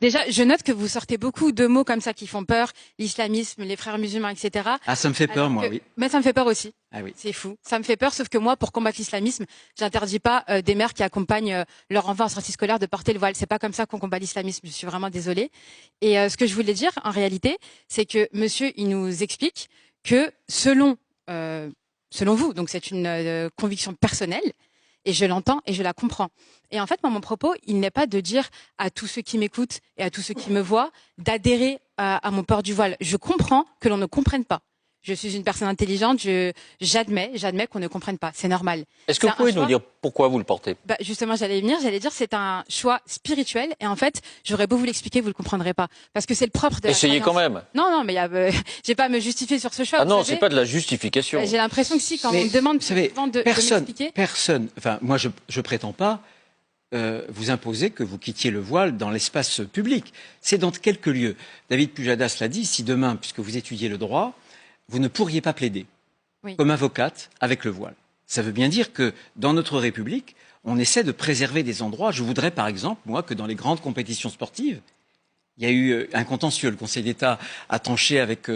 Déjà, je note que vous sortez beaucoup de mots comme ça qui font peur, l'islamisme, les frères musulmans, etc. Ah, ça me fait peur, moi, oui. Mais ça me fait peur aussi. Ah oui. C'est fou. Ça me fait peur, sauf que moi, pour combattre l'islamisme, j'interdis pas des mères qui accompagnent leurs enfants en sortie scolaire de porter le voile. C'est pas comme ça qu'on combat l'islamisme. Je suis vraiment désolée. Et ce que je voulais dire, en réalité, c'est que monsieur, il nous explique que selon vous, donc c'est une conviction personnelle, et je l'entends et je la comprends. Et en fait, moi, mon propos, il n'est pas de dire à tous ceux qui m'écoutent et à tous ceux qui me voient d'adhérer à mon port du voile. Je comprends que l'on ne comprenne pas. Je suis une personne intelligente, j'admets qu'on ne comprenne pas. C'est normal. Est-ce que vous pouvez nous dire pourquoi vous le portez? Justement, j'allais dire c'est un choix spirituel et en fait, j'aurais beau vous l'expliquer, vous le comprendrez pas. Parce que c'est le propre de la Essayez quand même. Non, mais j'ai pas à me justifier sur ce choix. Ah non, c'est pas de la justification. J'ai l'impression que si, quand on me demande souvent de m'expliquer. Personne, enfin, moi, je prétends pas vous imposer que vous quittiez le voile dans l'espace public. C'est dans quelques lieux. David Pujadas l'a dit, si demain, puisque vous étudiez le droit, vous ne pourriez pas plaider comme avocate avec le voile. Ça veut bien dire que dans notre République, on essaie de préserver des endroits. Je voudrais par exemple, moi, que dans les grandes compétitions sportives, il y a eu un contentieux. Le Conseil d'État a tranché avec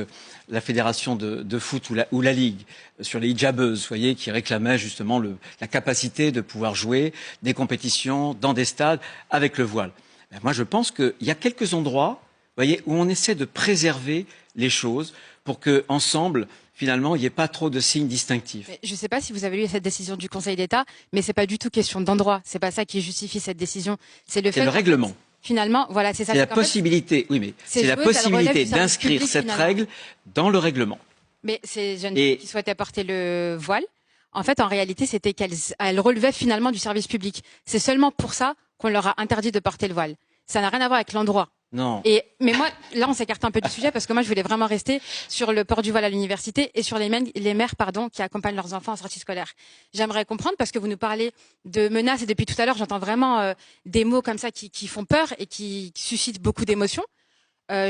la fédération de foot ou la Ligue sur les hijabeuses, vous voyez, qui réclamaient justement la capacité de pouvoir jouer des compétitions dans des stades avec le voile. Ben, moi, je pense qu'il y a quelques endroits, vous voyez, où on essaie de préserver les choses pour que, ensemble, finalement, il n'y ait pas trop de signes distinctifs. Je ne sais pas si vous avez lu cette décision du Conseil d'État, mais c'est pas du tout question d'endroit. C'est pas ça qui justifie cette décision. C'est le règlement. Finalement, voilà, c'est ça. C'est la possibilité, oui, mais c'est la possibilité d'inscrire cette règle dans le règlement. Mais ces jeunes filles qui souhaitaient porter le voile, en fait, en réalité, c'était qu'elles relevaient finalement du service public. C'est seulement pour ça qu'on leur a interdit de porter le voile. Ça n'a rien à voir avec l'endroit. Non. Mais moi, là, on s'écarte un peu du sujet parce que moi, je voulais vraiment rester sur le port du voile à l'université et sur les mères, qui accompagnent leurs enfants en sortie scolaire. J'aimerais comprendre parce que vous nous parlez de menaces et depuis tout à l'heure, j'entends vraiment des mots comme ça qui font peur et qui suscitent beaucoup d'émotions.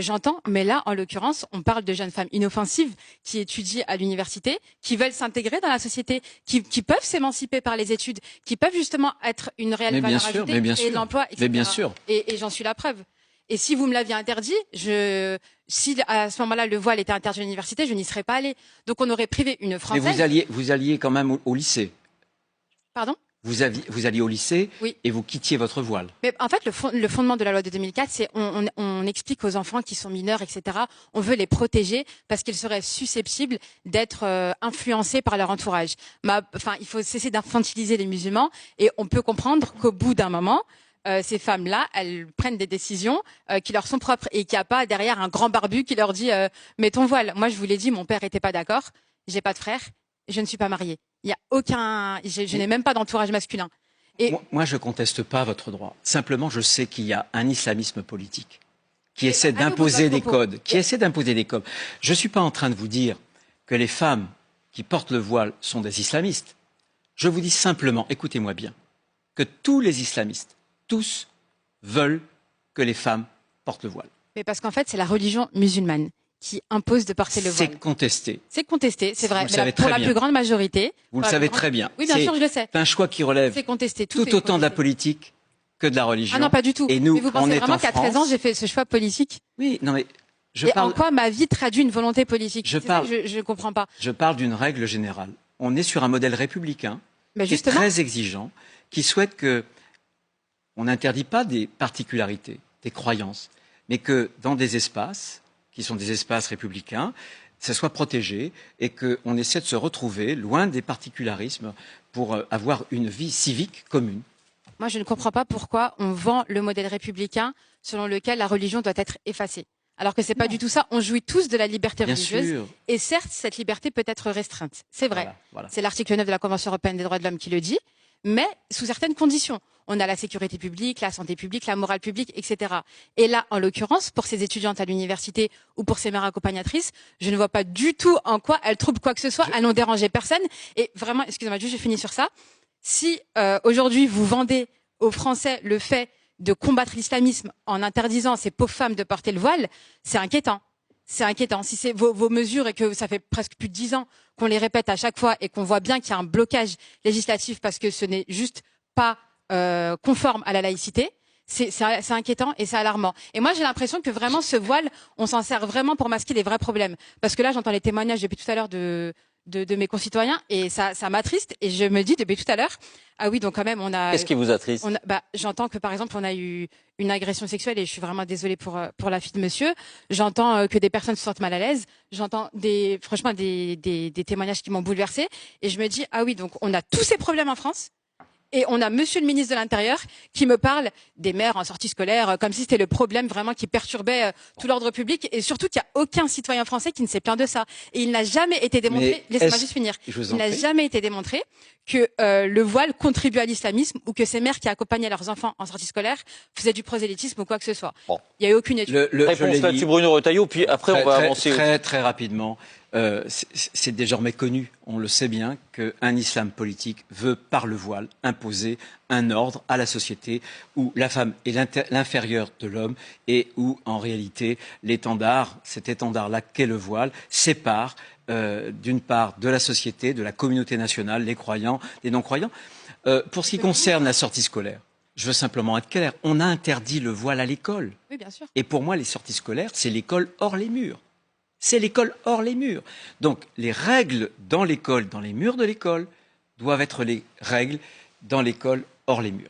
J'entends, mais là, en l'occurrence, on parle de jeunes femmes inoffensives qui étudient à l'université, qui veulent s'intégrer dans la société, qui peuvent s'émanciper par les études, qui peuvent justement être une réelle valeur ajoutée et de l'emploi, etc. Mais bien sûr. Et j'en suis la preuve. Et si vous me l'aviez interdit, si à ce moment-là le voile était interdit à l'université, je n'y serais pas allée. Donc on aurait privé une Française. Mais vous alliez quand même au lycée. Pardon ? Vous alliez au lycée et vous quittiez votre voile. Mais en fait, le fondement de la loi de 2004, c'est on explique aux enfants qui sont mineurs, etc. On veut les protéger parce qu'ils seraient susceptibles d'être influencés par leur entourage. Il faut cesser d'infantiliser les musulmans et on peut comprendre qu'au bout d'un moment, ces femmes-là, elles prennent des décisions qui leur sont propres et qu'il n'y a pas derrière un grand barbu qui leur dit mets ton voile. Moi, je vous l'ai dit, mon père était pas d'accord. J'ai pas de frère. Je ne suis pas mariée. Il y a aucun. Je n'ai même pas d'entourage masculin. Et moi, je conteste pas votre droit. Simplement, je sais qu'il y a un islamisme politique qui essaie d'imposer des codes, Je suis pas en train de vous dire que les femmes qui portent le voile sont des islamistes. Je vous dis simplement, écoutez-moi bien, que tous les islamistes, tous veulent que les femmes portent le voile. Mais parce qu'en fait, c'est la religion musulmane qui impose de porter le voile. C'est contesté. C'est contesté, c'est vrai. Mais pour la plus grande majorité. Vous le savez très bien. Oui, bien sûr, je le sais. C'est un choix qui relève tout autant de la politique que de la religion. Ah non, pas du tout. Et nous, mais vous pensez vraiment qu'à 13 ans, j'ai fait ce choix politique? Oui, non mais en quoi ma vie traduit une volonté politique? Je ne comprends pas. Je parle d'une règle générale. On est sur un modèle républicain qui est très exigeant, qui souhaite que on n'interdit pas des particularités, des croyances, mais que dans des espaces qui sont des espaces républicains, ça soit protégé et qu'on essaie de se retrouver loin des particularismes pour avoir une vie civique commune. Moi, je ne comprends pas pourquoi on vend le modèle républicain selon lequel la religion doit être effacée. Alors que c'est pas du tout ça. On jouit tous de la liberté religieuse. Et certes, cette liberté peut être restreinte. C'est vrai. Voilà. C'est l'article 9 de la Convention européenne des droits de l'homme qui le dit. Mais sous certaines conditions. On a la sécurité publique, la santé publique, la morale publique, etc. Et là, en l'occurrence, pour ces étudiantes à l'université ou pour ces mères accompagnatrices, je ne vois pas du tout en quoi elles troublent quoi que ce soit. Elles n'ont dérangé personne. Et vraiment, excusez-moi, juste je finis sur ça. Si aujourd'hui vous vendez aux Français le fait de combattre l'islamisme en interdisant à ces pauvres femmes de porter le voile, c'est inquiétant. C'est inquiétant. Si c'est vos mesures et que ça fait presque plus de 10 ans qu'on les répète à chaque fois et qu'on voit bien qu'il y a un blocage législatif parce que ce n'est juste pas conforme à la laïcité, c'est inquiétant et c'est alarmant. Et moi, j'ai l'impression que vraiment ce voile, on s'en sert vraiment pour masquer les vrais problèmes. Parce que là, j'entends les témoignages depuis tout à l'heure de mes concitoyens et ça m'attriste. Et je me dis depuis tout à l'heure, ah oui, donc quand même, on a... Qu'est-ce qui vous attriste? J'entends que, par exemple, on a eu une agression sexuelle et je suis vraiment désolée pour la fille de monsieur. J'entends que des personnes se sentent mal à l'aise. J'entends franchement des témoignages qui m'ont bouleversée. Et je me dis, ah oui, donc on a tous ces problèmes en France. Et on a monsieur le ministre de l'Intérieur qui me parle des mères en sortie scolaire, comme si c'était le problème vraiment qui perturbait tout l'ordre public. Et surtout qu'il n'y a aucun citoyen français qui ne s'est plaint de ça. Et il n'a jamais été démontré, laissez-moi juste finir, il n'a jamais été démontré que le voile contribue à l'islamisme ou que ces mères qui accompagnaient leurs enfants en sortie scolaire faisaient du prosélytisme ou quoi que ce soit. Bon. Il n'y a eu aucune étude. Réponse là-dessus, Bruno Retailleau, puis après on va avancer. Très rapidement. C'est désormais connu, on le sait bien, qu'un islam politique veut, par le voile, imposer un ordre à la société où la femme est l'inférieur de l'homme et où, en réalité, cet étendard-là qu'est le voile, sépare d'une part de la société, de la communauté nationale, les croyants, les non-croyants. Pour ce qui concerne la sortie scolaire, je veux simplement être clair, on a interdit le voile à l'école. Oui, bien sûr. Et pour moi, les sorties scolaires, c'est l'école hors les murs. C'est l'école hors les murs. Donc, les règles dans l'école, dans les murs de l'école, doivent être les règles dans l'école hors les murs.